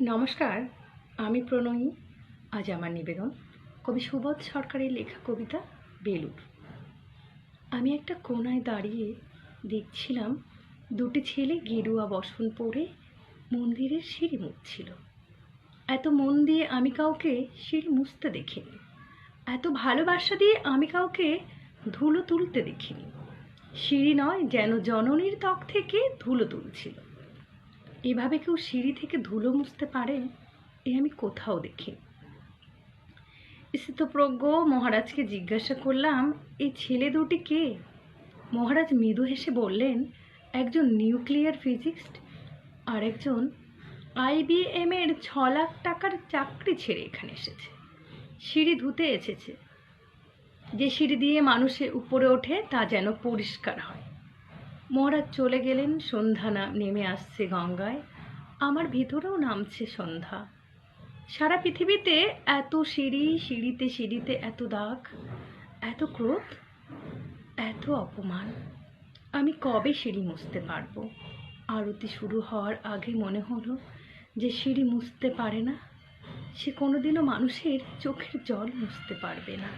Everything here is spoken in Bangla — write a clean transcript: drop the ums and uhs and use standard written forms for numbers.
নমস্কার, আমি প্রণয়ী। আজ আমার নিবেদন কবি সুবোধ সরকারের লেখা কবিতা বেলুড়। আমি একটা কোণায় দাঁড়িয়ে দেখছিলাম দুটি ছেলে গেরুয়া বসন পরে মন্দিরের সিঁড়ি মুছছিল। এত মন দিয়ে আমি কাউকে সিঁড়ি মুছতে দেখিনি, এত ভালোবাসা দিয়ে আমি কাউকে ধুলো তুলতে দেখিনি। সিঁড়ি নয়, যেন জননীর ত্বক থেকে ধুলো তুলছিল। এভাবে কেউ সিঁড়ি থেকে ধুলো মুছতে পারে এ আমি কোথাও দেখি। স্থিতপ্রজ্ঞ মহারাজকে জিজ্ঞাসা করলাম, এই ছেলে দুটি কে? মহারাজ মৃদু হেসে বললেন, একজন নিউক্লিয়ার ফিজিক্সট আর একজন IBM এর 6 লাখ টাকার চাকরি ছেড়ে এখানে এসেছে। সিঁড়ি ধুতে এসেছে। যে সিঁড়ি দিয়ে মানুষের উপরে ওঠে তা যেন পরিষ্কার হয়। মহারাজ চলে গেলেন। সন্ধ্যা নেমে আসছে গঙ্গায়, আমার ভিতরেও নামছে সন্ধ্যা। সারা পৃথিবীতে এত সিঁড়ি, সিঁড়িতে সিঁড়িতে এত দাগ, এত ক্রোধ, এত অপমান। আমি কবে সিঁড়ি মুছতে পারবো? আরতি শুরু হওয়ার আগে মনে হলো, যে সিঁড়ি মুছতে পারে না সে কোনোদিনও মানুষের চোখের জল মুছতে পারবে না।